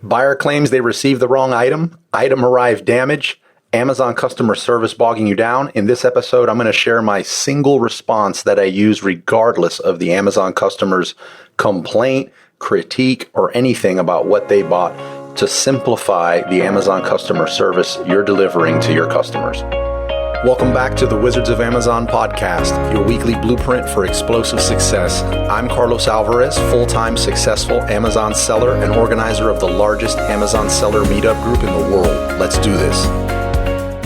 Buyer claims they received the wrong item. Item arrived damaged. Amazon customer service bogging you down. In this episode, I'm going to share my single response that I use regardless of the Amazon customer's complaint, critique, or anything about what they bought to simplify the Amazon customer service you're delivering to your customers. Welcome back to the Wizards of Amazon podcast, your weekly blueprint for explosive success. I'm Carlos Alvarez, full-time successful Amazon seller and organizer of the largest Amazon seller meetup group in the world. Let's do this.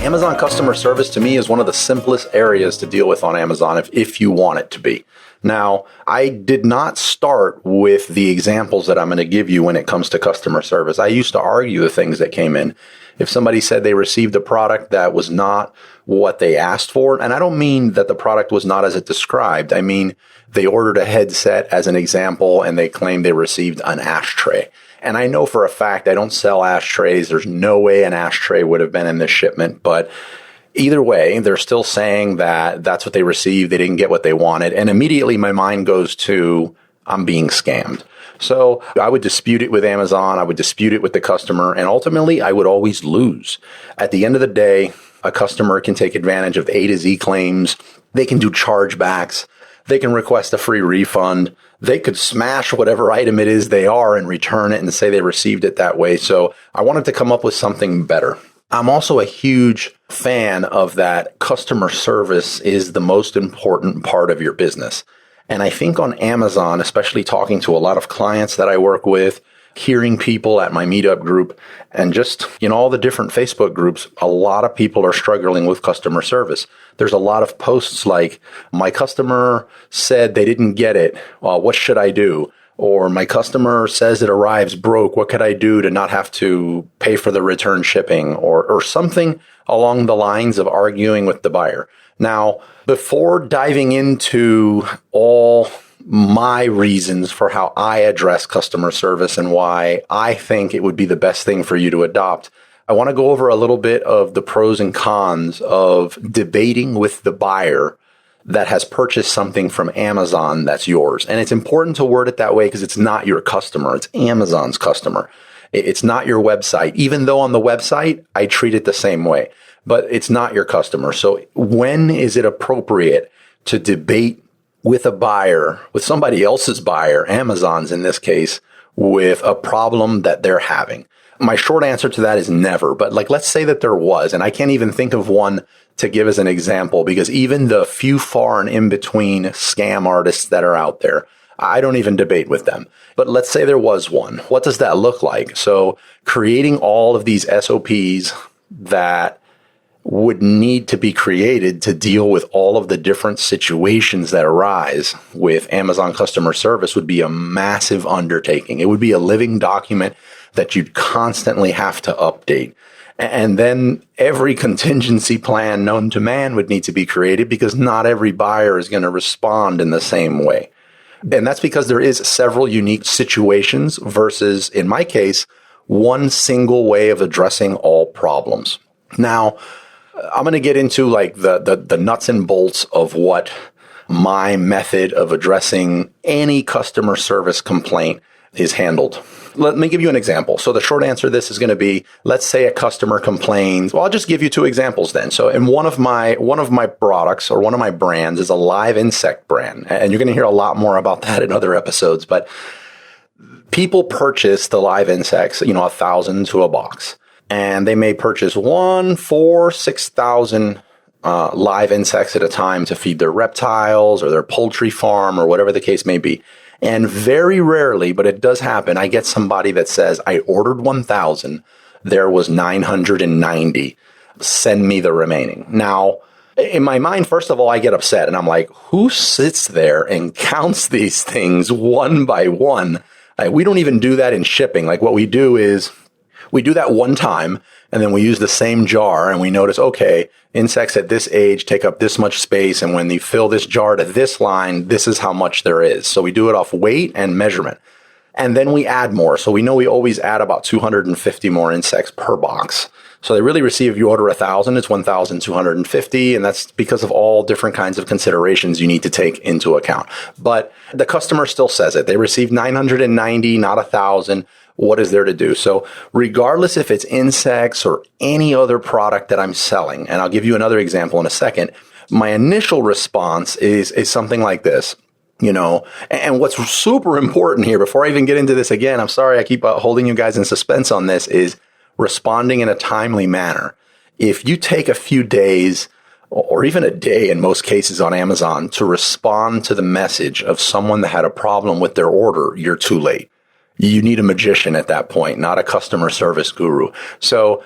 Amazon customer service to me is one of the simplest areas to deal with on Amazon if you want it to be. Now, I did not start with the examples that I'm going to give you when it comes to customer service. I used to argue the things that came in. If somebody said they received a product that was not what they asked for, and I don't mean that the product was not as it described. I mean, they ordered a headset as an example and they claimed they received an ashtray. And I know for a fact I don't sell ashtrays. There's no way an ashtray would have been in this shipment, but either way, they're still saying that that's what they received. They didn't get what they wanted. And immediately my mind goes to, I'm being scammed. So I would dispute it with Amazon. I would dispute it with the customer. And ultimately, I would always lose. At the end of the day, a customer can take advantage of A to Z claims. They can do chargebacks. They can request a free refund. They could smash whatever item it is they are and return it and say they received it that way. So I wanted to come up with something better. I'm also a huge fan of that customer service is the most important part of your business. And I think on Amazon, especially talking to a lot of clients that I work with, hearing people at my meetup group, and just in all the different Facebook groups, a lot of people are struggling with customer service. There's a lot of posts like, my customer said they didn't get it. What should I do? Or my customer says it arrives broke. What could I do to not have to pay for the return shipping? Or something along the lines of arguing with the buyer. Now, before diving into all my reasons for how I address customer service and why I think it would be the best thing for you to adopt, I want to go over a little bit of the pros and cons of debating with the buyer that has purchased something from Amazon that's yours. And it's important to word it that way because it's not your customer. It's Amazon's customer. It's not your website, even though on the website, I treat it the same way. But it's not your customer. So when is it appropriate to debate with a buyer, with somebody else's buyer, Amazon's in this case, with a problem that they're having? My short answer to that is never. But let's say that there was, and I can't even think of one to give as an example, because even the few far and in between scam artists that are out there, I don't even debate with them. But let's say there was one. What does that look like? So creating all of these SOPs that would need to be created to deal with all of the different situations that arise with Amazon customer service would be a massive undertaking. It would be a living document that you'd constantly have to update. And then every contingency plan known to man would need to be created because not every buyer is going to respond in the same way. And that's because there is several unique situations versus, in my case, one single way of addressing all problems. Now, I'm going to get into the nuts and bolts of what my method of addressing any customer service complaint is handled. Let me give you an example. So the short answer to this is going to be, let's say a customer complains. Well, I'll just give you two examples then. So in one of my products or one of my brands is a live insect brand. And you're going to hear a lot more about that in other episodes. But people purchase the live insects, 1,000 to a box. And they may purchase 1, 4, 6,000 live insects at a time to feed their reptiles or their poultry farm or whatever the case may be. And very rarely, but it does happen, I get somebody that says, I ordered 1,000. There was 990. Send me the remaining. Now, in my mind, first of all, I get upset and I'm like, who sits there and counts these things one by one? We don't even do that in shipping. What we do is we do that one time and then we use the same jar and we notice, okay, insects at this age take up this much space. And when you fill this jar to this line, this is how much there is. So we do it off weight and measurement. And then we add more. So we know we always add about 250 more insects per box. So they really receive, if you order 1,000, it's 1,250. And that's because of all different kinds of considerations you need to take into account. But the customer still says it. They received 990, not 1,000. what is there to do? So regardless if it's insects or any other product that I'm selling, and I'll give you another example in a second, my initial response is something like this. And what's super important here, before I even get into this again, I'm sorry I keep holding you guys in suspense on this, is responding in a timely manner. If you take a few days or even a day in most cases on Amazon to respond to the message of someone that had a problem with their order, you're too late. You need a magician at that point, not a customer service guru. So,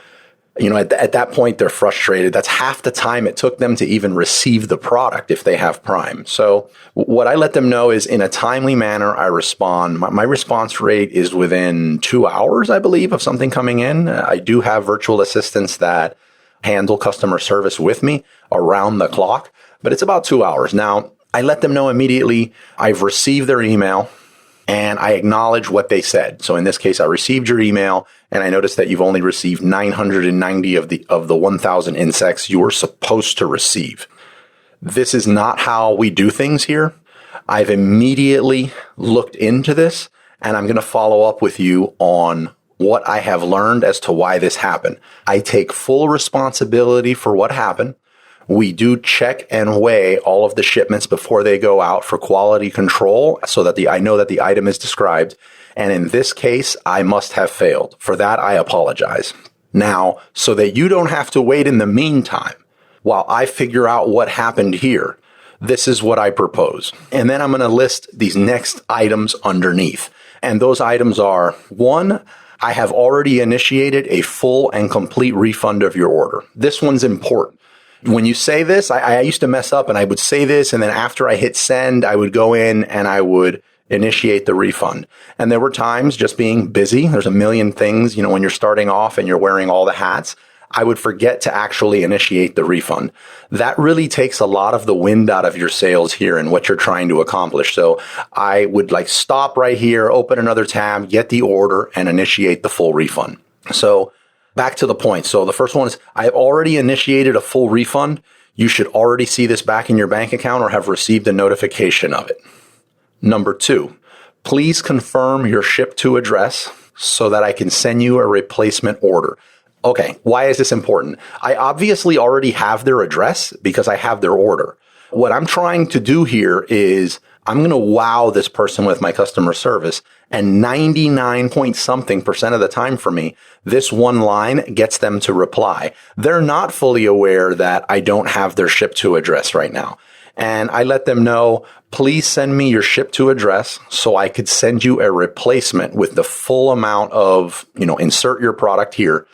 at that point, they're frustrated. That's half the time it took them to even receive the product if they have Prime. So what I let them know is in a timely manner, I respond. My response rate is within 2 hours, I believe, of something coming in. I do have virtual assistants that handle customer service with me around the clock, but it's about 2 hours. Now, I let them know immediately I've received their email and I acknowledge what they said. So in this case, I received your email and I noticed that you've only received 990 of the 1,000 insects you were supposed to receive. This is not how we do things here. I've immediately looked into this and I'm going to follow up with you on what I have learned as to why this happened. I take full responsibility for what happened. We do check and weigh all of the shipments before they go out for quality control so that I know that the item is described. And in this case, I must have failed. For that, I apologize. Now, so that you don't have to wait in the meantime while I figure out what happened here, this is what I propose. And then I'm going to list these next items underneath. And those items are, 1, I have already initiated a full and complete refund of your order. This one's important. When you say this, I used to mess up and I would say this, and then after I hit send, I would go in and I would initiate the refund. And there were times, just being busy, there's a million things, when you're starting off and you're wearing all the hats, I would forget to actually initiate the refund. That really takes a lot of the wind out of your sails here and what you're trying to accomplish. So I would stop right here, open another tab, get the order, and initiate the full refund. So back to the point. So the first one is I've already initiated a full refund. You should already see this back in your bank account or have received a notification of it. Number 2, please confirm your ship to address so that I can send you a replacement order. Okay, why is this important? I obviously already have their address because I have their order. What I'm trying to do here is I'm going to wow this person with my customer service, and 99 point something % of the time for me, this one line gets them to reply. They're not fully aware that I don't have their ship to address right now. And I let them know, please send me your ship to address so I could send you a replacement with the full amount of, insert your product here,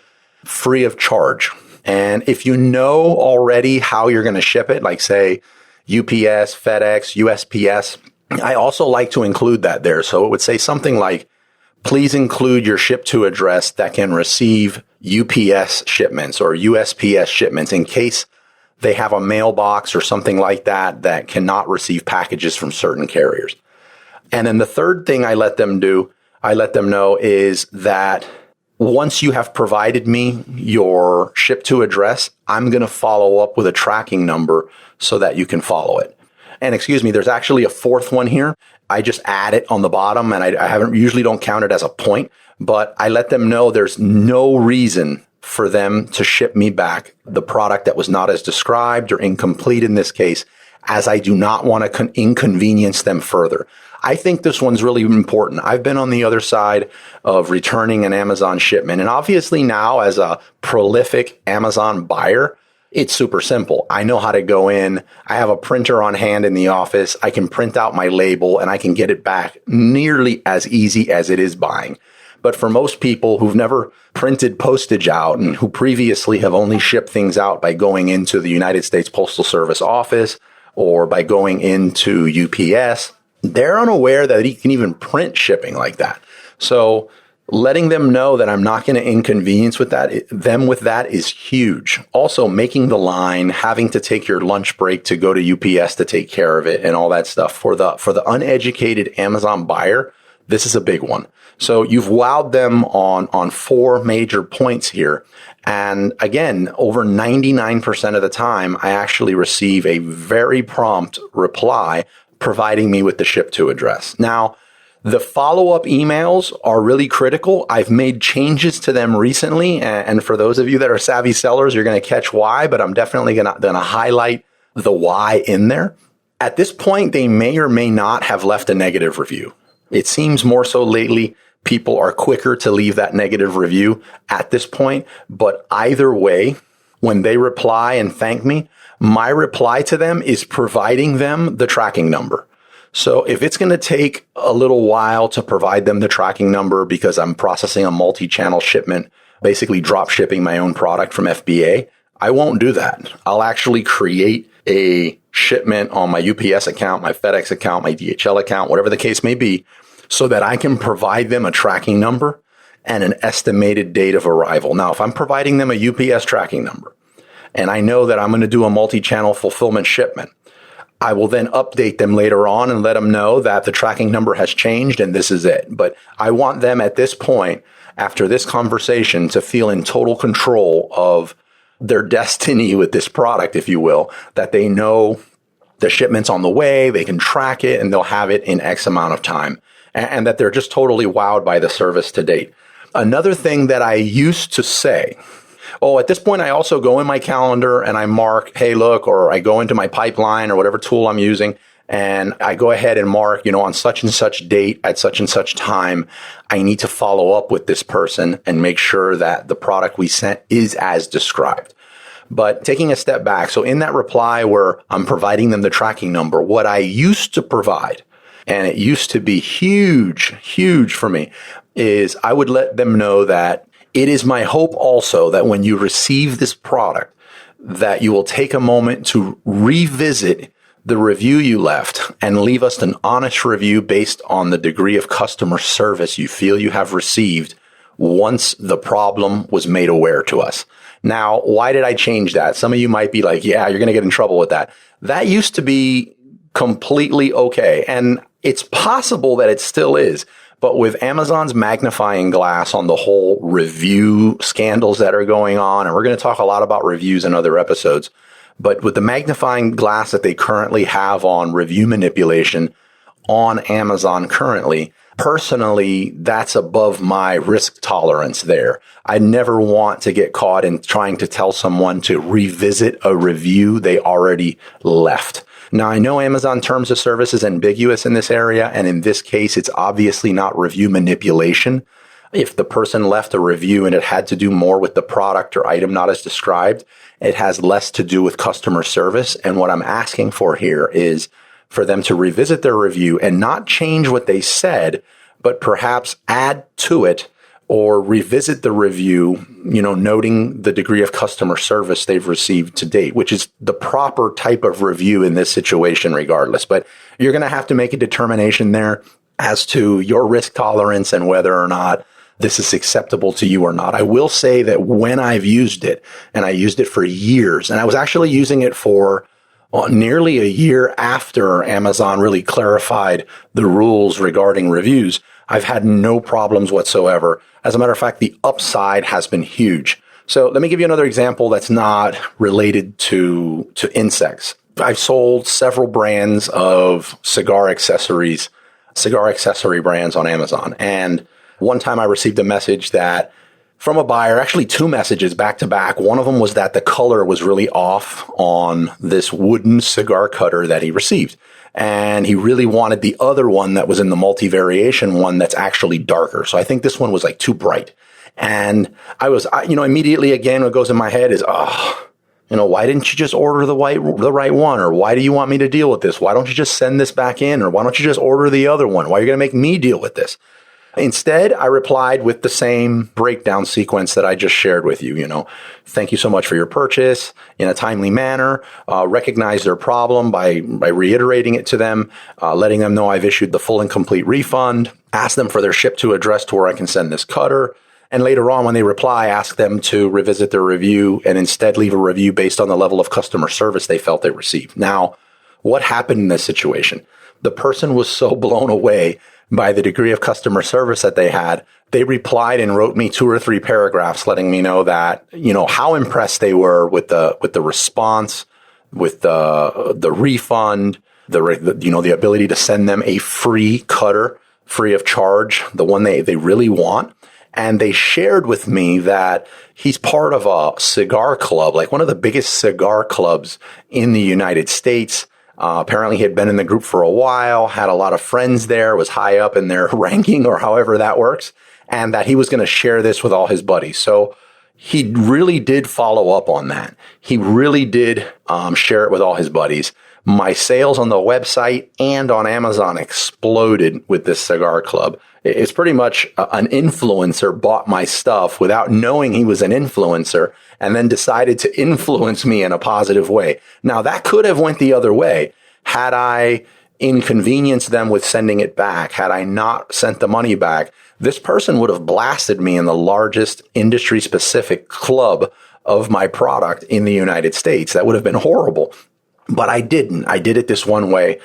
free of charge. And if you know already how you're going to ship it, like say UPS, FedEx, USPS, I also like to include that there. So it would say something like, please include your ship to address that can receive UPS shipments or USPS shipments in case they have a mailbox or something like that cannot receive packages from certain carriers. And then the third thing I let them know is that once you have provided me your ship to address, I'm going to follow up with a tracking number so that you can follow it. And excuse me, there's actually a fourth one here. I just add it on the bottom and I usually don't count it as a point, but I let them know there's no reason for them to ship me back the product that was not as described or incomplete in this case, as I do not want to inconvenience them further. I think this one's really important. I've been on the other side of returning an Amazon shipment. And obviously now as a prolific Amazon buyer, it's super simple. I know how to go in. I have a printer on hand in the office. I can print out my label and I can get it back nearly as easy as it is buying. But for most people who've never printed postage out and who previously have only shipped things out by going into the United States Postal Service office or by going into UPS, they're unaware that you can even print shipping like that. So letting them know that I'm not going to inconvenience them with that is huge. Also, making the line, having to take your lunch break to go to UPS to take care of it and all that stuff. For the uneducated Amazon buyer, this is a big one. So you've wowed them on 4 major points here. And again, over 99% of the time, I actually receive a very prompt reply providing me with the ship to address. Now, The follow-up emails are really critical. I've made changes to them recently. And for those of you that are savvy sellers, you're going to catch why, but I'm definitely going to highlight the why in there. At this point, they may or may not have left a negative review. It seems more so lately, people are quicker to leave that negative review at this point. But either way, when they reply and thank me, my reply to them is providing them the tracking number. So if it's going to take a little while to provide them the tracking number because I'm processing a multi-channel shipment, basically drop shipping my own product from FBA, I won't do that. I'll actually create a shipment on my UPS account, my FedEx account, my DHL account, whatever the case may be, so that I can provide them a tracking number and an estimated date of arrival. Now, if I'm providing them a UPS tracking number and I know that I'm going to do a multi-channel fulfillment shipment, I will then update them later on and let them know that the tracking number has changed and this is it. But I want them at this point, after this conversation, to feel in total control of their destiny with this product, if you will, that they know the shipment's on the way, they can track it, and they'll have it in X amount of time, and that they're just totally wowed by the service to date. Another thing that I used to say, at this point, I also go in my calendar and I mark, hey, look, or I go into my pipeline or whatever tool I'm using, and I go ahead and mark, on such and such date at such and such time, I need to follow up with this person and make sure that the product we sent is as described. But taking a step back, so in that reply where I'm providing them the tracking number, what I used to provide, and it used to be huge for me, is I would let them know that it is my hope also that when you receive this product, that you will take a moment to revisit the review you left and leave us an honest review based on the degree of customer service you feel you have received once the problem was made aware to us. Now, why did I change that? Some of you might be like, yeah, you're going to get in trouble with that. That used to be completely okay. And it's possible that it still is. But with Amazon's magnifying glass on the whole review scandals that are going on, and we're going to talk a lot about reviews in other episodes, but with the magnifying glass that they currently have on review manipulation on Amazon currently, personally, that's above my risk tolerance there. I never want to get caught in trying to tell someone to revisit a review they already left. Now, I know Amazon terms of service is ambiguous in this area, and in this case, it's obviously not review manipulation. If the person left a review and it had to do more with the product or item not as described, it has less to do with customer service. And what I'm asking for here is for them to revisit their review and not change what they said, but perhaps add to it or revisit the review, noting the degree of customer service they've received to date, which is the proper type of review in this situation regardless. But you're going to have to make a determination there as to your risk tolerance and whether or not this is acceptable to you or not. I will say that when I've used it, and I used it for years, and I was actually using it for nearly a year after Amazon really clarified the rules regarding reviews, I've had no problems whatsoever. As a matter of fact, the upside has been huge. So let me give you another example that's not related to insects. I've sold several brands of cigar accessory brands on Amazon. And one time I received a message that from a buyer, actually two messages back to back. One of them was that the color was really off on this wooden cigar cutter that he received. And he really wanted the other one that was in the multi-variation one that's actually darker. So I think this one was like too bright. And immediately again, what goes in my head is, why didn't you just order the right one? Or why do you want me to deal with this? Why don't you just send this back in? Or why don't you just order the other one? Why are you going to make me deal with this? Instead, I replied with the same breakdown sequence that I just shared with you. Thank you so much for your purchase in a timely manner. Recognize their problem by reiterating it to them, letting them know I've issued the full and complete refund. Ask them for their ship to address to where I can send this cutter. And later on, when they reply, ask them to revisit their review and instead leave a review based on the level of customer service they felt they received. Now, what happened in this situation? The person was so blown away by the degree of customer service that they had, they replied and wrote me 2 or 3 paragraphs letting me know that, how impressed they were with the response, with the refund, the ability to send them a free cutter free of charge, the one they really want. And they shared with me that he's part of a cigar club, like one of the biggest cigar clubs in the United States. Apparently he had been in the group for a while, had a lot of friends there, was high up in their ranking or however that works, and that he was going to share this with all his buddies. So he really did follow up on that. He really did share it with all his buddies. My sales on the website and on Amazon exploded with this cigar club. It's pretty much an influencer bought my stuff without knowing he was an influencer and then decided to influence me in a positive way. Now, that could have went the other way. Had I inconvenienced them with sending it back, had I not sent the money back, this person would have blasted me in the largest industry-specific club of my product in the United States. That would have been horrible. But I didn't. I did it this one way.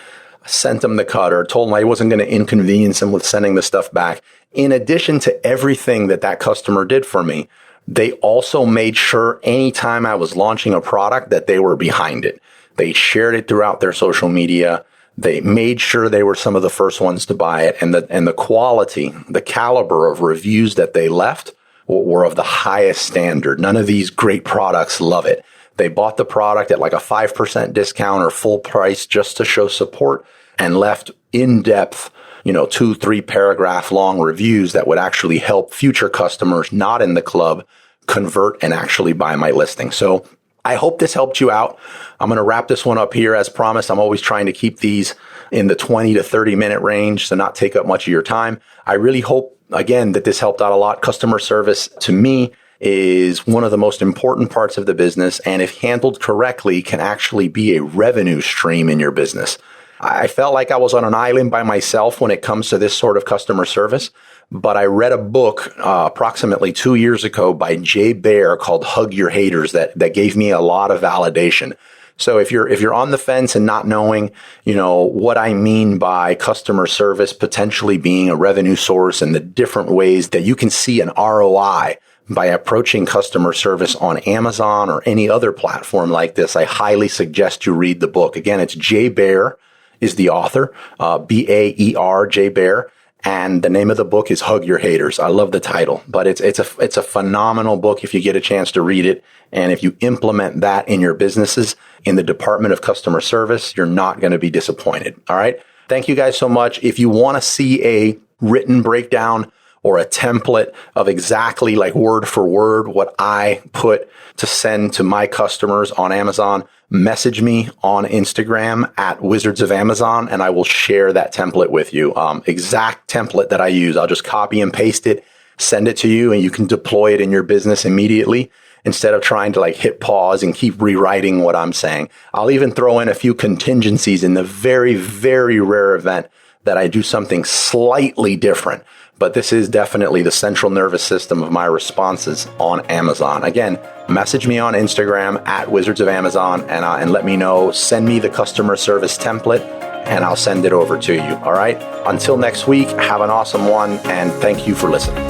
Sent him the cutter, told him I wasn't going to inconvenience him with sending the stuff back. In addition to everything that customer did for me, they also made sure anytime I was launching a product that they were behind it. They shared it throughout their social media. They made sure they were some of the first ones to buy it. And the quality, the caliber of reviews that they left were of the highest standard. None of these great products love it. They bought the product at like a 5% discount or full price just to show support and left in-depth, 2-3 paragraph long reviews that would actually help future customers not in the club convert and actually buy my listing. So I hope this helped you out. I'm going to wrap this one up here. As promised, I'm always trying to keep these in the 20 to 30 minute range to not take up much of your time. I really hope, again, that this helped out a lot. Customer service to me is one of the most important parts of the business, and if handled correctly, can actually be a revenue stream in your business. I felt like I was on an island by myself when it comes to this sort of customer service, but I read a book approximately 2 years ago by Jay Baer called Hug Your Haters that gave me a lot of validation. So if you're on the fence and not knowing, what I mean by customer service potentially being a revenue source and the different ways that you can see an ROI by approaching customer service on Amazon or any other platform like this, I highly suggest you read the book. Again, it's Jay Baer is the author, Baer, Jay Baer, and the name of the book is Hug Your Haters. I love the title, but it's a phenomenal book if you get a chance to read it. And if you implement that in your businesses, in the Department of Customer Service, you're not going to be disappointed. All right. Thank you guys so much. If you want to see a written breakdown or a template of exactly like word for word what I put to send to my customers on Amazon, message me on Instagram at Wizards of Amazon, and I will share that template with you. Exact template that I use. I'll just copy and paste it, send it to you, and you can deploy it in your business immediately instead of trying to like hit pause and keep rewriting what I'm saying. I'll even throw in a few contingencies in the very, very rare event that I do something slightly different. But this is definitely the central nervous system of my responses on Amazon. Again, message me on Instagram at Wizards of Amazon and let me know. Send me the customer service template and I'll send it over to you. All right. Until next week, have an awesome one and thank you for listening.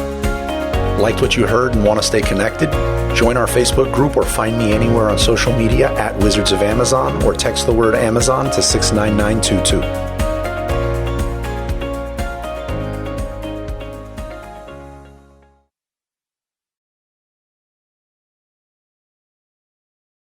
Liked what you heard and want to stay connected? Join our Facebook group or find me anywhere on social media at Wizards of Amazon or text the word Amazon to 69922.